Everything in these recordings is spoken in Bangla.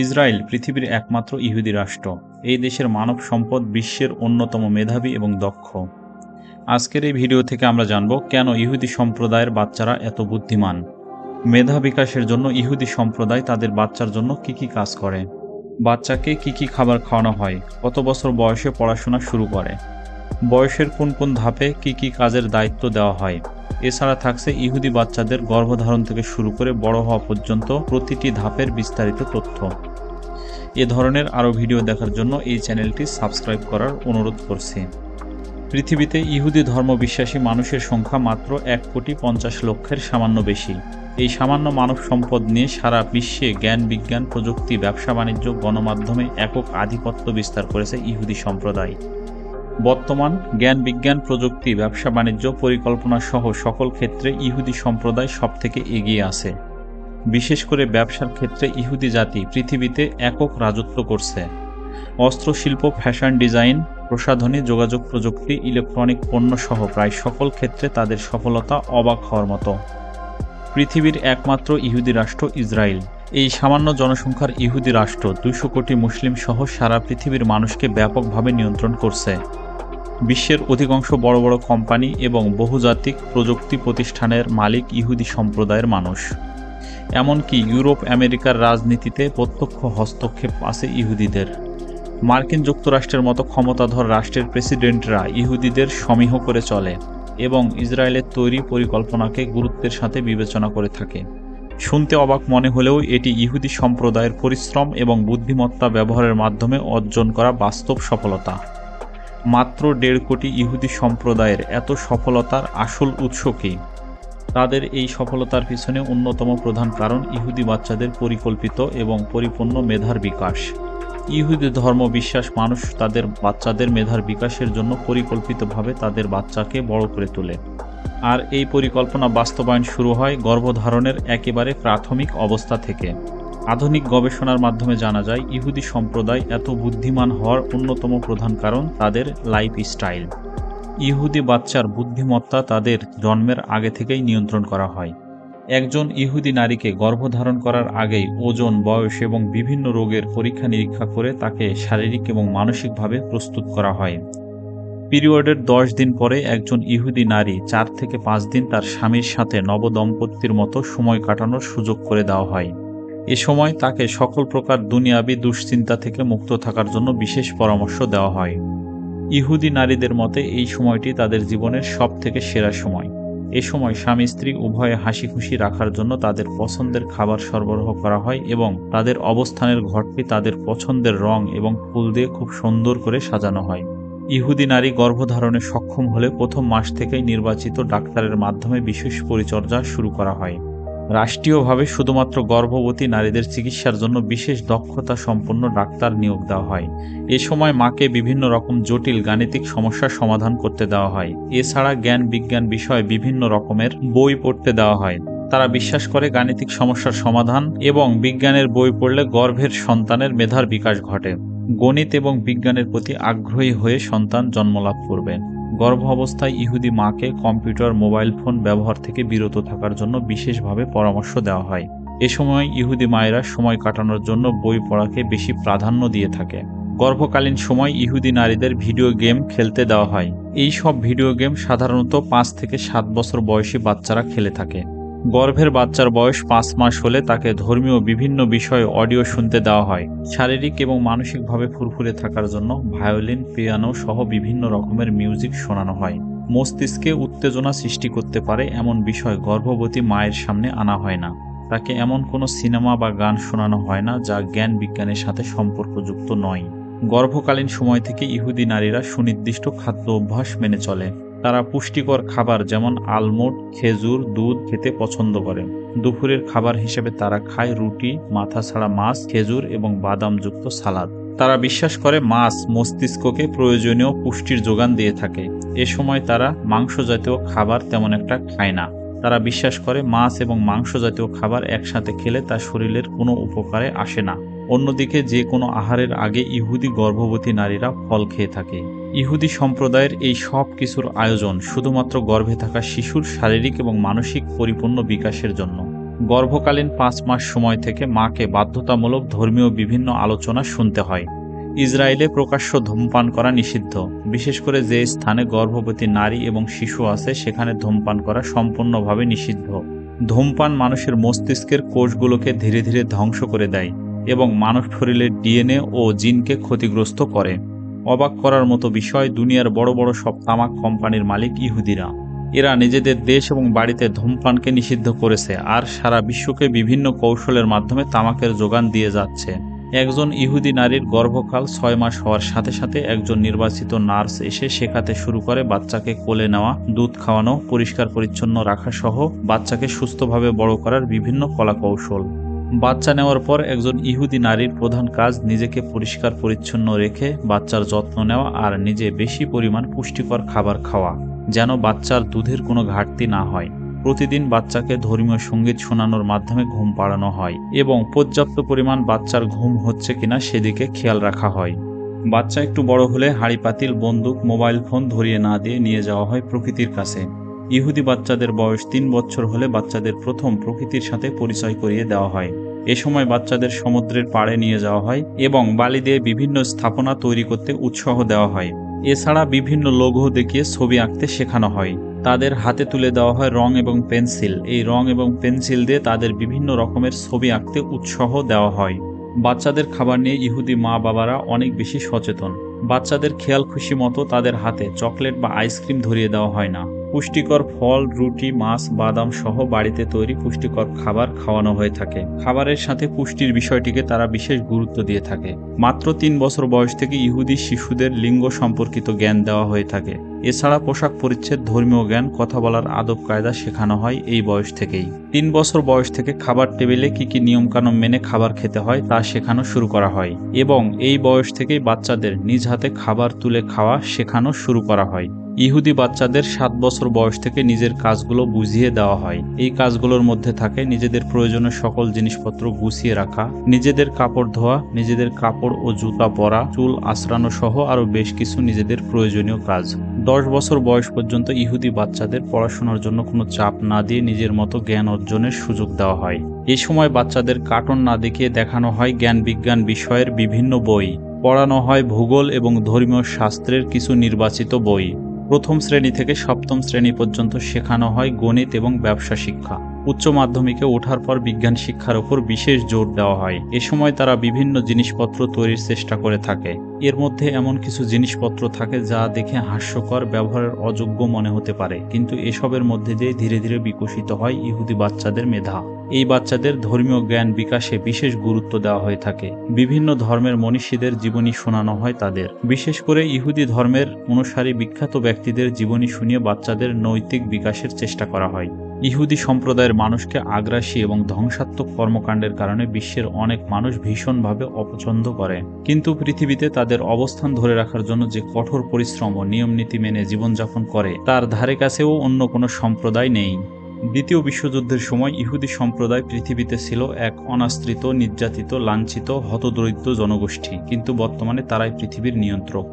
ইসরায়েল পৃথিবীর একমাত্র ইহুদি রাষ্ট্র। এই দেশের মানব সম্পদ বিশ্বের অন্যতম মেধাবী এবং দক্ষ। আজকের এই ভিডিও থেকে আমরা জানব কেন ইহুদি সম্প্রদায়ের বাচ্চারা এত বুদ্ধিমান। মেধা বিকাশের জন্য ইহুদি সম্প্রদায় তাদের বাচ্চার জন্য কি কি কাজ করে, বাচ্চাকে কি কি খাবার খাওয়ানো হয়, কত বছর বয়সে পড়াশোনা শুরু করে, বয়সের কোন কোন ধাপে কি কি কাজের দায়িত্ব দেওয়া হয়। এছাড়া থাকছে ইহুদি বাচ্চাদের গর্ভধারণ থেকে শুরু করে বড় হওয়া পর্যন্ত প্রতিটি ধাপের বিস্তারিত তথ্য। এ ধরনের আরও ভিডিও দেখার জন্য এই চ্যানেলটি সাবস্ক্রাইব করার অনুরোধ করছি। পৃথিবীতে ইহুদি ধর্ম বিশ্বাসী মানুষের সংখ্যা মাত্র 1,50,00,000-এর সামান্য বেশি। এই সামান্য মানব সম্পদ নিয়ে সারা বিশ্বে জ্ঞান বিজ্ঞান প্রযুক্তি ব্যবসা বাণিজ্য গণমাধ্যমে একক আধিপত্য বিস্তার করেছে ইহুদি সম্প্রদায়। বর্তমান জ্ঞান বিজ্ঞান প্রযুক্তি ব্যবসা বাণিজ্য পরিকল্পনা সহ সকল ক্ষেত্রে ইহুদি সম্প্রদায় সবথেকে এগিয়ে আছে। বিশেষ করে ব্যবসার ক্ষেত্রে ইহুদি জাতি পৃথিবীতে একক রাজত্ব করছে। অস্ত্র শিল্প, ফ্যাশন ডিজাইন, প্রসাধনী, যোগাযোগ প্রযুক্তি, ইলেকট্রনিক পণ্য সহ প্রায় সকল ক্ষেত্রে তাদের সফলতা অবাক হওয়ার মতো। পৃথিবীর একমাত্র ইহুদি রাষ্ট্র ইসরায়েল। এই সামান্য জনসংখ্যার ইহুদি রাষ্ট্র 200 কোটি মুসলিম সহ সারা পৃথিবীর মানুষকে ব্যাপকভাবে নিয়ন্ত্রণ করছে। বিশ্বের অধিকাংশ বড় বড় কোম্পানি এবং বহুজাতিক প্রযুক্তি প্রতিষ্ঠানের মালিক ইহুদি সম্প্রদায়ের মানুষ। এমনকি ইউরোপ আমেরিকার রাজনীতিতে প্রত্যক্ষ হস্তক্ষেপ আছে ইহুদিদের। মার্কিন যুক্তরাষ্ট্রের মতো ক্ষমতাধর রাষ্ট্রের প্রেসিডেন্টরা ইহুদিদের সমীহ করে চলে এবং ইসরায়েলের তৈরি পরিকল্পনাকে গুরুত্বের সাথে বিবেচনা করে থাকে। শুনতে অবাক মনে হলেও এটি ইহুদি সম্প্রদায়ের পরিশ্রম এবং বুদ্ধিমত্তা ব্যবহারের মাধ্যমে অর্জন করা বাস্তব সফলতা। মাত্র 1.5 কোটি ইহুদি সম্প্রদায়ের এত সফলতার আসল উৎস কী? তাদের এই সফলতার পিছনে অন্যতম প্রধান কারণ ইহুদি বাচ্চাদের পরিকল্পিত এবং পরিপূর্ণ মেধার বিকাশ। ইহুদি ধর্ম বিশ্বাস মানুষ তাদের বাচ্চাদের মেধার বিকাশের জন্য পরিকল্পিতভাবে তাদের বাচ্চাকে বড় করে তোলে। আর এই পরিকল্পনা বাস্তবায়ন শুরু হয় গর্ভধারণের একেবারে প্রাথমিক অবস্থা থেকে। আধুনিক গবেষণার মাধ্যমে জানা যায় ইহুদি সম্প্রদায় এত বুদ্ধিমান হওয়ার অন্যতম প্রধান কারণ তাদের লাইফস্টাইল। ইহুদি বাচ্চার বুদ্ধিমত্তা তাদের জন্মের আগে থেকেই নিয়ন্ত্রণ করা হয়। একজন ইহুদি নারীকে গর্ভধারণ করার আগেই ওজন, বয়স এবং বিভিন্ন রোগের পরীক্ষা নিরীক্ষা করে তাকে শারীরিক এবং মানসিকভাবে প্রস্তুত করা হয়। পিরিয়ডের 10 দিন পরে একজন ইহুদি নারী 4 থেকে 5 দিন তার স্বামীর সাথে নবদম্পতির মতো সময় কাটানোর সুযোগ করে দেওয়া হয়। এ সময় তাকে সকল প্রকার দুনিয়াবি দুশ্চিন্তা থেকে মুক্ত থাকার জন্য বিশেষ পরামর্শ দেওয়া হয়। ইহুদি নারীদের মতে এই সময়টি তাদের জীবনের সবথেকে সেরা সময়। এ সময় স্বামী স্ত্রী উভয়ে হাসি খুশি রাখার জন্য তাদের পছন্দের খাবার সরবরাহ করা হয় এবং তাদের অবস্থানের ঘরটি তাদের পছন্দের রং এবং ফুল দিয়ে খুব সুন্দর করে সাজানো হয়। ইহুদি নারী গর্ভধারণে সক্ষম হলে প্রথম মাস থেকেই নির্বাচিত ডাক্তারের মাধ্যমে বিশেষ পরিচর্যা শুরু করা হয়। রাষ্ট্রীয়ভাবে শুধুমাত্র গর্ভবতী নারীদের চিকিৎসার জন্য বিশেষ দক্ষতা সম্পন্ন ডাক্তার নিয়োগ দেওয়া হয়। এ সময় মাকে বিভিন্ন রকম জটিল গাণিতিক সমস্যার সমাধান করতে দেওয়া হয়। এছাড়া জ্ঞান বিজ্ঞান বিষয়ে বিভিন্ন রকমের বই পড়তে দেওয়া হয়। তারা বিশ্বাস করে গাণিতিক সমস্যার সমাধান এবং বিজ্ঞানের বই পড়লে গর্ভের সন্তানের মেধার বিকাশ ঘটে। গণিত এবং বিজ্ঞানের প্রতি আগ্রহী হয়ে সন্তান জন্মলাভ করবে। গর্ভ অবস্থায় ইহুদি মাকে কম্পিউটার, মোবাইল ফোন ব্যবহার থেকে বিরত থাকার জন্য বিশেষভাবে পরামর্শ দেওয়া হয়। এ সময় ইহুদি মায়েরা সময় কাটানোর জন্য বই পড়াকে বেশি প্রাধান্য দিয়ে থাকে। গর্ভকালীন সময় ইহুদি নারীদের ভিডিও গেম খেলতে দেওয়া হয়। এই সব ভিডিও গেম সাধারণত 5 থেকে 7 বছর বয়সী বাচ্চারা খেলে থাকে। গর্ভের বাচ্চার বয়স 5 মাস হলে তাকে ধর্মীয় বিভিন্ন বিষয়ে অডিও শুনতে দেওয়া হয়। শারীরিক এবং মানসিকভাবে ফুরফুরে থাকার জন্য ভায়োলিন, পিয়ানো সহ বিভিন্ন রকমের মিউজিক শোনানো হয়। মস্তিষ্কে উত্তেজনা সৃষ্টি করতে পারে এমন বিষয় গর্ভবতী মায়ের সামনে আনা হয় না। তাকে এমন কোনো সিনেমা বা গান শোনানো হয় না যা জ্ঞান বিজ্ঞানের সাথে সম্পর্কযুক্ত নয়। গর্ভকালীন সময় থেকে ইহুদি নারীরা সুনির্দিষ্ট খাদ্য অভ্যাস মেনে চলে। তারা পুষ্টিকর খাবার যেমন আলমন্ড, খেজুর, দুধ খেতে পছন্দ করে। দুপুরের খাবার হিসেবে তারা খায় রুটি, মাথা ছাড়া মাছ, খেজুর এবং বাদামযুক্ত সালাদ। তারা বিশ্বাস করে মাছ মস্তিষ্ককে প্রয়োজনীয় পুষ্টির যোগান দিয়ে থাকে। এ সময় তারা মাংস জাতীয় খাবার তেমন একটা খায় না। তারা বিশ্বাস করে মাছ এবং মাংস জাতীয় খাবার একসাথে খেলে তা শরীরের কোনো উপকারে আসে না। অন্যদিকে যে কোনো আহারের আগে ইহুদি গর্ভবতী নারীরা ফল খেয়ে থাকে। ইহুদি সম্প্রদায়ের এই সব কিছুর আয়োজন শুধুমাত্র গর্ভে থাকা শিশুর শারীরিক এবং মানসিক পরিপূর্ণ বিকাশের জন্য। গর্ভকালীন 5 মাস সময় থেকে মাকে বাধ্যতামূলক ধর্মীয় বিভিন্ন আলোচনা শুনতে হয়। ইসরায়েলে প্রকাশ্য ধূমপান করা নিষিদ্ধ, বিশেষ করে যে স্থানে গর্ভবতী নারী এবং শিশু আছে সেখানে ধূমপান করা সম্পূর্ণভাবে নিষিদ্ধ। ধূমপান মানুষের মস্তিষ্কের কোষগুলোকে ধীরে ধীরে ধ্বংস করে দেয় এবং মানব শরীরের ডিএনএ ও জিনকে ক্ষতিগ্রস্ত করে। অবাক করার মতো বিষয়, দুনিয়ার বড় বড় সব তামাক কোম্পানির মালিক ইহুদিরা। এরা নিজেদের দেশ এবং বাড়িতে ধূমপানকে নিষিদ্ধ করেছে আর সারা বিশ্বকে বিভিন্ন কৌশলের মাধ্যমে তামাকের যোগান দিয়ে যাচ্ছে। একজন ইহুদি নারীর গর্ভকাল 6 মাস হওয়ার সাথে সাথে একজন নির্বাচিত নার্স এসে শেখাতে শুরু করে বাচ্চাকে কোলে নেওয়া, দুধ খাওয়ানো, পরিষ্কার পরিচ্ছন্ন রাখা সহ বাচ্চাকে সুস্থভাবে বড় করার বিভিন্ন কলাকৌশল। বাচ্চা নেওয়ার পর একজন ইহুদি নারীর প্রধান কাজ নিজেকে পরিষ্কার পরিচ্ছন্ন রেখে বাচ্চার যত্ন নেওয়া আর নিজে বেশি পরিমাণ পুষ্টিকর খাবার খাওয়া, যেন বাচ্চার দুধের কোনো ঘাটতি না হয়। প্রতিদিন বাচ্চাকে ধর্মীয় সঙ্গীত শোনানোর মাধ্যমে ঘুম পাড়ানো হয় এবং পর্যাপ্ত পরিমাণ বাচ্চার ঘুম হচ্ছে কিনা সেদিকে খেয়াল রাখা হয়। বাচ্চা একটু বড় হলে হাঁড়ি পাতিল, বন্দুক, মোবাইল ফোন ধরিয়ে না দিয়ে নিয়ে যাওয়া হয় প্রকৃতির কাছে। ইহুদি বাচ্চাদের বয়স 3 বছর হলে বাচ্চাদের প্রথম প্রকৃতির সাথে পরিচয় করিয়ে দেওয়া হয়। এ সময় বাচ্চাদের সমুদ্রের পাড়ে নিয়ে যাওয়া হয় এবং বালি দিয়ে বিভিন্ন স্থাপনা তৈরি করতে উৎসাহ দেওয়া হয়। এছাড়া বিভিন্ন লৌহ দেখিয়ে ছবি আঁকতে শেখানো হয়। তাদের হাতে তুলে দেওয়া হয় রং এবং পেন্সিল। এই রং এবং পেন্সিল দিয়ে তাদের বিভিন্ন রকমের ছবি আঁকতে উৎসাহ দেওয়া হয়। বাচ্চাদের খাবার নিয়ে ইহুদি মা বাবারা অনেক বেশি সচেতন। বাচ্চাদের খেয়াল খুশি মতো তাদের হাতে চকলেট বা আইসক্রিম ধরিয়ে দেওয়া হয় না। পুষ্টিকর ফল, রুটি, মাছ, বাদাম সহ বাড়িতে তৈরি পুষ্টিকর খাবার খাওয়ানো হয়ে থাকে। খাবারের সাথে পুষ্টির বিষয়টিকে তারা বিশেষ গুরুত্ব দিয়ে থাকে। মাত্র 3 বছর বয়স থেকে ইহুদি শিশুদের লিঙ্গ সম্পর্কিত জ্ঞান দেওয়া হয়ে থাকে। এছাড়া পোশাক পরিচ্ছদ, ধর্মীয় জ্ঞান, কথা বলার আদব কায়দা শেখানো হয় এই বয়স থেকেই। 3 বছর বয়স থেকে খাবার টেবিলে কি কি নিয়মকানুন মেনে খাবার খেতে হয় তা শেখানো শুরু করা হয় এবং এই বয়স থেকেই বাচ্চাদের নিজ হাতে খাবার তুলে খাওয়া শেখানো শুরু করা হয়। ইহুদি বাচ্চাদের 7 বছর বয়স থেকে নিজের কাজগুলো বুঝিয়ে দেওয়া হয়। এই কাজগুলোর মধ্যে থাকে নিজেদের প্রয়োজনীয় সকল জিনিসপত্র গুছিয়ে রাখা, নিজেদের কাপড় ধোয়া, নিজেদের কাপড় ও জুতা পরা, চুল আঁচড়ানো সহ আরও বেশ কিছু নিজেদের প্রয়োজনীয় কাজ। 10 বছর বয়স পর্যন্ত ইহুদি বাচ্চাদের পড়াশোনার জন্য কোনো চাপ না দিয়ে নিজের মতো জ্ঞান অর্জনের সুযোগ দেওয়া হয়। এই সময় বাচ্চাদের কার্টুন না দেখিয়ে দেখানো হয় জ্ঞান বিজ্ঞান বিষয়ের বিভিন্ন বই, পড়ানো হয় ভূগোল এবং ধর্মীয় শাস্ত্রের কিছু নির্বাচিত বই। প্রথম শ্রেণী থেকে 7ম শ্রেণী পর্যন্ত শেখানো হয় গণিত এবং ব্যবসা শিক্ষা। উচ্চ মাধ্যমিকে ওঠার পর বিজ্ঞান শিক্ষার উপর বিশেষ জোর দেওয়া হয়। এ সময় তারা বিভিন্ন জিনিসপত্র তৈরির চেষ্টা করে থাকে। এর মধ্যে এমন কিছু জিনিসপত্র থাকে যা দেখে হাস্যকর, ব্যবহারের অযোগ্য মনে হতে পারে, কিন্তু এসবের মধ্যে দিয়ে ধীরে ধীরে বিকশিত হয় ইহুদি বাচ্চাদের মেধা। এই বাচ্চাদের ধর্মীয় জ্ঞান বিকাশে বিশেষ গুরুত্ব দেওয়া হয়ে থাকে। বিভিন্ন ধর্মের মনীষীদের জীবনী শোনানো হয় তাদের। বিশেষ করে ইহুদি ধর্মের অনুসারী বিখ্যাত ব্যক্তিদের জীবনী শুনিয়ে বাচ্চাদের নৈতিক বিকাশের চেষ্টা করা হয়। ইহুদি সম্প্রদায়ের মানুষকে আগ্রাসী এবং ধ্বংসাত্মক কর্মকাণ্ডের কারণে বিশ্বের অনেক মানুষ ভীষণভাবে অপছন্দ করে, কিন্তু পৃথিবীতে তাদের অবস্থান ধরে রাখার জন্য যে কঠোর পরিশ্রম ও নিয়মনীতি মেনে জীবনযাপন করে তার ধারে কাছেও অন্য কোনো সম্প্রদায় নেই। দ্বিতীয় বিশ্বযুদ্ধের সময় ইহুদি সম্প্রদায় পৃথিবীতে ছিল এক অনাশ্রিত, নির্যাতিত, লাঞ্ছিত, হতদরিদ্র জনগোষ্ঠী, কিন্তু বর্তমানে তারাই পৃথিবীর নিয়ন্ত্রক।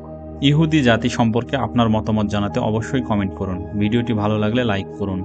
ইহুদি জাতি সম্পর্কে আপনার মতামত জানাতে অবশ্যই কমেন্ট করুন। ভিডিওটি ভালো লাগলে লাইক করুন।